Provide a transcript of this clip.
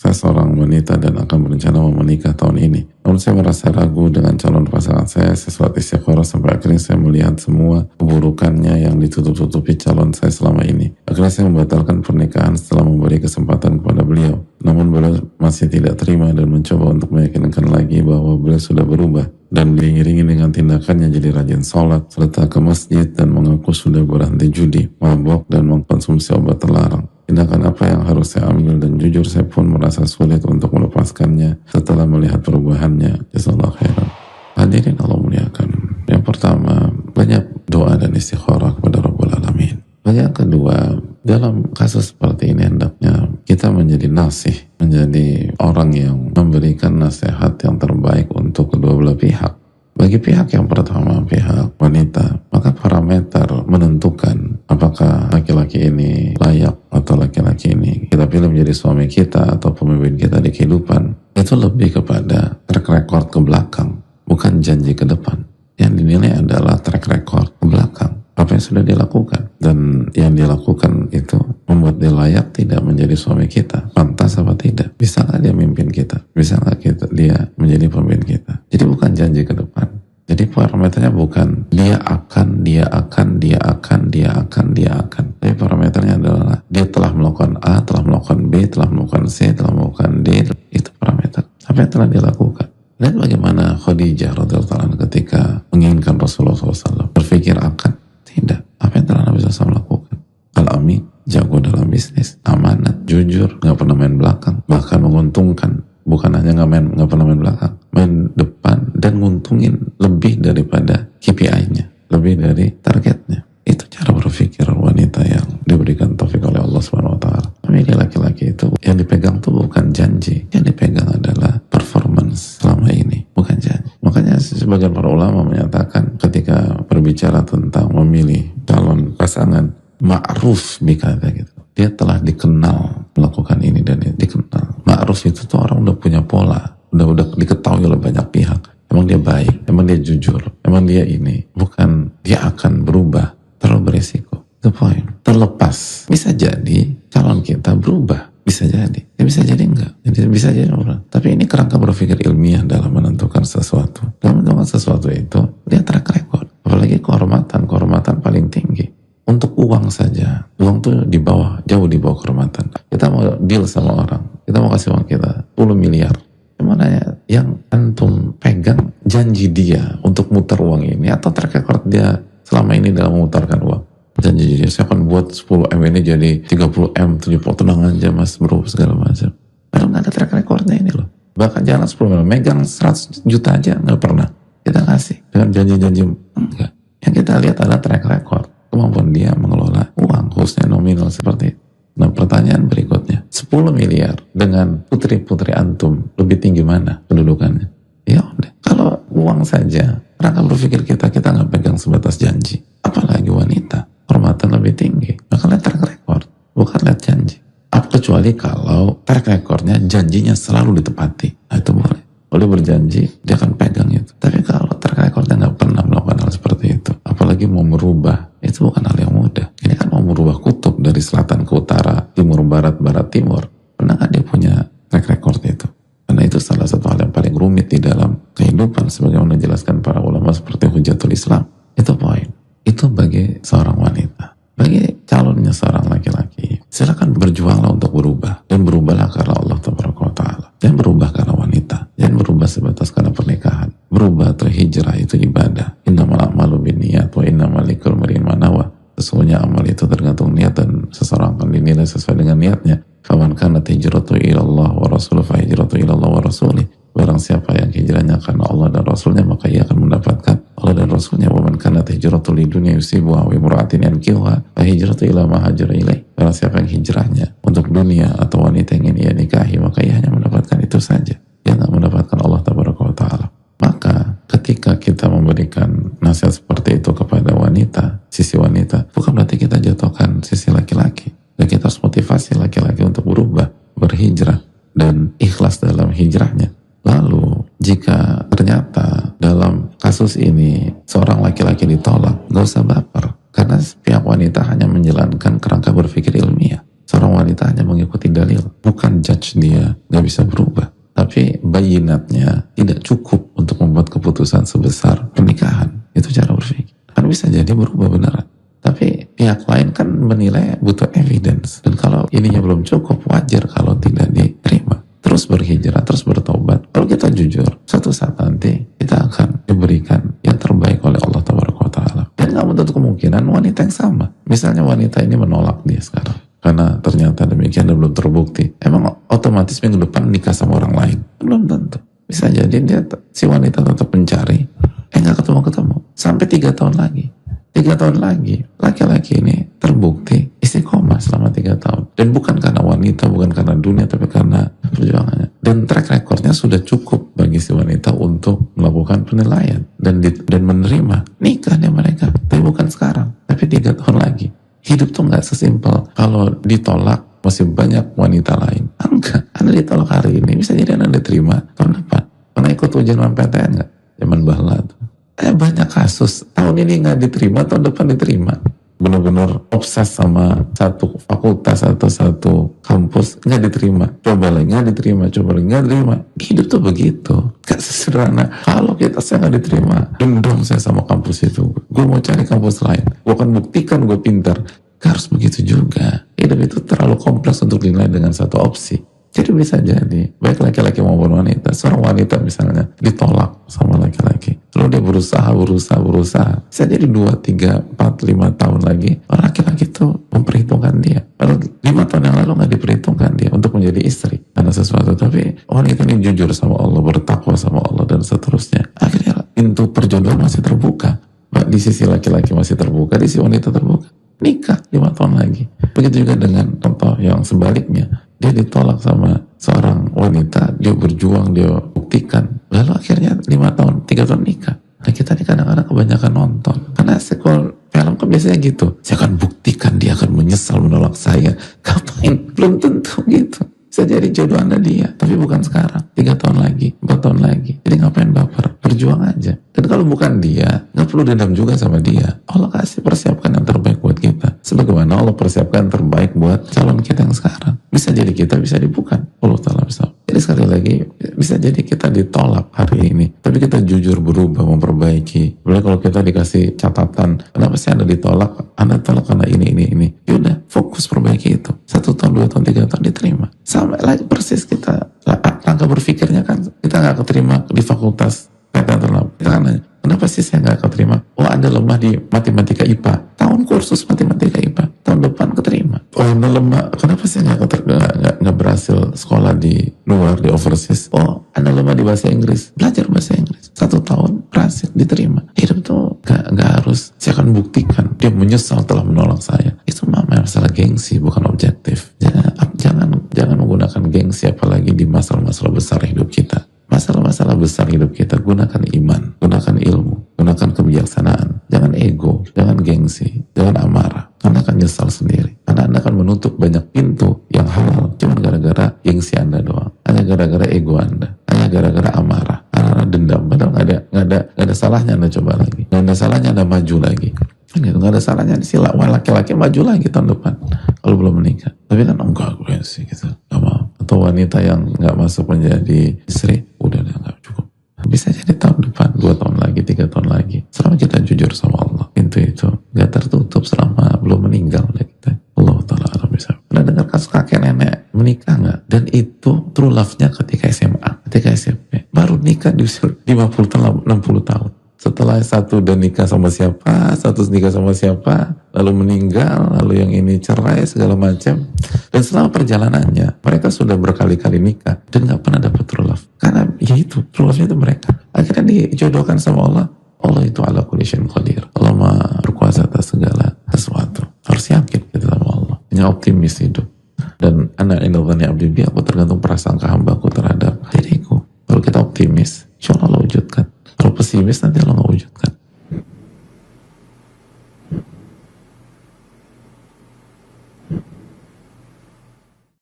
Saya seorang wanita dan akan berencana mau menikah tahun ini. Namun saya merasa ragu dengan calon pasangan saya. Sesuatu istikharah sampai akhirnya saya melihat semua keburukannya yang ditutup-tutupi calon saya selama ini. Akhirnya saya membatalkan pernikahan setelah memberi kesempatan kepada beliau. Namun beliau masih tidak terima dan mencoba untuk meyakinkan lagi bahwa beliau sudah berubah. Dan diiringi dengan tindakannya jadi rajin sholat, serta ke masjid, dan mengaku sudah berhenti judi, mabok, dan mengkonsumsi obat terlarang. Tindakan apa yang harus saya ambil, dan jujur saya pun merasa sulit untuk melepaskannya setelah melihat perubahannya. Jazakallahu khairan. Hadirin Allah muliakan. Yang pertama, banyak doa dan istikharah kepada Rabbul Alamin. Yang kedua, dalam kasus seperti ini hendaknya kita menjadi nasih, menjadi orang yang memberikan nasihat yang terbaik untuk kedua belah pihak. Bagi pihak yang pertama, pihak wanita, maka parameter menentukan apakah laki-laki ini layak atau laki-laki ini kita pilih menjadi suami kita atau pemimpin kita di kehidupan, itu lebih kepada track record ke belakang, bukan janji ke depan. Yang dinilai adalah track record ke belakang, apa yang sudah dilakukan, dan yang dilakukan itu membuat dia layak tidak menjadi suami kita, pantas apa tidak, bisa nggak dia mimpin kita, bisa nggak dia menjadi pemimpin kita. Jadi bukan janji ke depan. Jadi parameternya bukan dia akan, tapi parameternya adalah dia telah melakukan A, telah melakukan B, telah melakukan C, telah melakukan D. Itu parameter apa yang telah dilakukan. Lihat bagaimana Khadijah radhiyallahu anha ketika menginginkan Rasulullah SAW, berpikir akan tidak, apa yang telah Nabi SAW lakukan. Al-Amin, jago dalam bisnis, amanat, jujur, nggak pernah main belakang, bahkan menguntungkan. Bukan hanya nggak pernah main belakang, main depan, dan nguntungin lebih daripada KPI-nya, lebih dari targetnya. Itu cara berpikir wanita yang diberikan taufik oleh Allah SWT. Tapi dia laki-laki itu yang dipegang tuh bukan janji, yang dipegang adalah performance selama ini, bukan janji. Makanya sebagian para ulama menyatakan ketika berbicara tentang memilih calon pasangan, ma'ruf bikada gitu, dia telah dikenal melakukan ini dan ini, dikenal. Ma'ruf itu tuh orang udah punya pola, udah diketahui oleh banyak pihak. Emang dia baik, emang dia jujur, emang dia ini, bukan dia akan berubah. Terlalu beresiko. The point. Terlepas, bisa jadi calon kita berubah, bisa jadi, ya bisa jadi enggak, jadi bisa jadi orang. Tapi ini kerangka berpikir ilmiah dalam menentukan sesuatu. Dalam menentukan sesuatu itu, dia track record. Apalagi kehormatan paling tinggi. Untuk uang saja, uang tuh di bawah, jauh di bawah kehormatan. Kita mau deal sama orang, kita mau kasih uang kita 10 miliar. Gimana yang antum pegang janji dia untuk muter uang ini, atau track record dia selama ini dalam memutarkan uang? Janji dia, saya akan buat 10 M ini jadi 30 M, 70, tenang aja mas bro, segala macam. Padahal nggak ada track recordnya ini loh. Bahkan jangan 10 miliar, megang 100 juta aja nggak pernah kita kasih dengan janji-janji, enggak. Yang kita lihat adalah track record, kemampuan dia mengelola uang, khususnya nominal seperti itu. Nah pertanyaan berikutnya, 10 miliar dengan putri-putri antum lebih tinggi mana kedudukannya? Ya udah, kalau uang saja, rangka berpikir kita nggak pegang sebatas janji, apalagi wanita, hormatan lebih tinggi. Maka lihat track record, bukan lihat janji. Kecuali kalau track recordnya janjinya selalu ditepati, nah itu boleh berjanji, dia akan pegang itu. Tapi kalau track recordnya nggak pernah melakukan hal seperti itu, apalagi mau merubah, itu bukan hal yang mudah. Ini kan mau merubah kutub dari selatan ke utara, timur barat, barat timur. Pernah nggak dia punya track record itu? Karena itu salah satu hal yang paling rumit di dalam kehidupan, sebagaimana dijelaskan para ulama seperti Hujatul Islam. Itu poin. Itu bagi seorang wanita. Bagi calonnya seorang laki-laki, silakan berjuanglah untuk berubah, dan berubahlah karena Allah Taala. Jangan berubah karena wanita, jangan berubah sebatas karena pernikahan. Berubah atau hijrah itu ibadah. Innamal a'malu binniyat wa innamal likulli imri'in ma nawa. Sesungguhnya amal itu tergantung niat, dan seseorang akan dinilai sesuai dengan niatnya. Faman kanat hijratuhu ila Allah wa rasuluhu fa hijratuhu ila Allah wa rasulih. Barang siapa yang hijrahnya karena Allah dan Rasulnya, maka ia akan mendapatkan Allah dan Rasulnya. Wa man kanat hijratuhu lidunya yusibuha wa imra'atin yankihuha fa hijratuhu ila ma hajara ilaih. Barang siapa yang hijrahnya untuk dunia atau wanita yang ingin ia nikahi, maka ia hanya mendapatkan itu saja. Ia tidak mendapatkan Allah Taala. Maka ketika kita memberikan nasihat seperti itu kepada wanita, sisi wanita, bukan berarti kita jatuhkan sisi laki-laki. Dan kita harus motivasi laki-laki untuk berubah, berhijrah, dan ikhlas dalam hijrahnya. Lalu jika ternyata dalam kasus ini seorang laki-laki ditolak, gak usah baper, karena pihak wanita hanya menjalankan kerangka berpikir ilmiah. Seorang wanita hanya mengikuti dalil, bukan judge dia, nggak bisa berubah. Tapi bayinatnya tidak cukup untuk membuat keputusan sebesar pernikahan. Itu cara berpikir. Kan bisa jadi berubah beneran. Tapi pihak lain kan menilai butuh evidence. Dan kalau ininya belum cukup, wajar kalau tidak diterima. Terus berhijrah, terus bertobat. Kalau kita jujur, suatu saat nanti kita akan diberikan yang terbaik oleh Allah Taala. Dan nggak menutup kemungkinan wanita yang sama. Misalnya wanita ini menolak dia sekarang karena ternyata demikian dan belum terbukti. Emang otomatis minggu depan nikah sama orang lain? Belum tentu. Bisa jadi dia, si wanita tetap mencari, nggak ketemu sampai 3 tahun lagi. 3 tahun lagi, laki-laki ini terbukti istiqomah selama 3 tahun. Dan bukan karena wanita, bukan karena dunia, tapi karena perjuangannya. Dan track recordnya sudah cukup bagi si wanita untuk melakukan penilaian dan menerima nikahnya mereka. Tapi bukan sekarang, tapi 3 tahun lagi. Hidup tuh nggak sesimpel kalau ditolak masih banyak wanita lain. Enggak, Anda ditolak hari ini, bisa jadi Anda diterima tahun depan. Pernah ikut ujian PTN nggak? Zaman bahla tuh. Banyak kasus tahun ini nggak diterima, tahun depan diterima. Benar-benar obses sama satu fakultas atau satu kampus, nggak diterima, coba lagi nggak diterima, coba lagi nggak diterima. Hidup tuh begitu, gak sesederhana. Kalau saya nggak diterima, dendam saya sama kampus itu, gue mau cari kampus lain, gue akan buktikan gue pintar. Gak harus begitu juga. Hidup itu terlalu kompleks untuk dinilai dengan satu opsi. Jadi bisa jadi, baik laki-laki maupun wanita, seorang wanita misalnya ditolak sama laki-laki, lalu dia berusaha, bisa jadi 2, 3, 4, 5 tahun lagi, orang laki-laki itu memperhitungkan dia. Lalu 5 tahun yang lalu nggak diperhitungkan dia untuk menjadi istri karena sesuatu, tapi wanita ini jujur sama Allah, bertakwa sama Allah dan seterusnya. Akhirnya pintu perjodohan masih terbuka. Di sisi laki-laki masih terbuka, di sisi wanita terbuka. Nikah 5 tahun lagi. Begitu juga dengan contoh yang sebaliknya. Dia ditolak sama seorang wanita, dia berjuang, dia buktikan. Lalu akhirnya 5 tahun, 3 tahun nikah. Nah kita nih kadang-kadang kebanyakan nonton. Karena sequel film kan biasanya gitu. Saya akan buktikan dia akan menyesal menolak saya. Ngapain? Belum tentu gitu. Bisa jadi jodoh Anda dia, tapi bukan sekarang. 3 tahun lagi, 4 tahun lagi. Jadi ngapain baper? Berjuang aja. Dan kalau bukan dia, nggak perlu dendam juga sama dia. Allah kasih persiapkan yang terbaik buat kita. Sebagaimana Allah persiapkan yang terbaik buat calon kita yang sekarang. Bisa jadi kita bisa dibukan. Allah Ta'ala bisa. Jadi sekali lagi, bisa jadi kita ditolak hari ini. Tapi kita jujur berubah, memperbaiki. Boleh kalau kita dikasih catatan, kenapa sih Anda ditolak? Anda tolak karena ini. Yaudah, fokus perbaiki itu. 1 tahun, 2 tahun, 3 tahun diterima. Sama lagi persis kita, langkah berpikirnya kan, kita nggak keterima di fakultas PTN. Kita kan nanya, kenapa sih saya nggak keterima? Oh, Anda lemah di matematika IPA. Tahun kursus matematika IPA. Tahun depan keterima. Oh, Anda lemah. Kenapa sih nggak berhasil sekolah di luar, di overseas? Oh, Anda lemah di bahasa Inggris. Belajar bahasa Inggris. 1 tahun berhasil diterima. Hidup tuh nggak harus. Saya akan buktikan. Dia menyesal telah menolak saya. Itu masalah gengsi, bukan objektif. Jangan menggunakan gengsi apalagi di masalah-masalah besar hidup kita. Masalah-masalah besar hidup kita, gunakan iman, gunakan ilmu, gunakan kebijaksanaan. Jangan ego, jangan gengsi, jangan amarah. Anda akan nyesal sendiri. Karena Anda akan menutup banyak pintu yang halal cuma gara-gara gengsi Anda doang. Hanya gara-gara ego Anda. Hanya gara-gara amarah. Karena dendam. Padahal nggak ada salahnya Anda coba lagi. Nggak ada salahnya Anda maju lagi. Kan gitu, nggak ada salahnya sila laki-laki maju lagi tahun depan kalau belum menikah. Tapi kan enggak gue sih gitu, nggak mau. Atau wanita yang nggak masuk menjadi istri, udah nggak cukup. Bisa jadi tahun depan, 2 tahun lagi, 3 tahun lagi. Selama kita jujur sama Allah, pintu itu nggak tertutup selama belum meninggal oleh kita. Allah Ta'ala bisa. Pernah dengar kasus kakek nenek menikah nggak? Dan itu true love-nya ketika SMA, ketika SMP. Baru nikah di usia 50 tahun, 60 tahun. Setelah satu udah nikah sama siapa, satu nikah sama siapa, lalu meninggal, lalu yang ini cerai, segala macam. Dan selama perjalanannya, mereka sudah berkali-kali nikah dan gak pernah dapat true love. Karena ya itu, true love-nya itu mereka. Akhirnya dijodohkan sama Allah. Allah itu ala kulli syai'in qadir. Allah maha berkuasa atas segala sesuatu. Harus yakin kita sama Allah. Hanya optimis hidup. Dan ana inna dhanni abdi bi, aku tergantung prasangka hambaku terhadap diriku. Kalau kita optimis, insya Allah wujudkan. Kalau pesimis nanti Allah nggak wujudkan.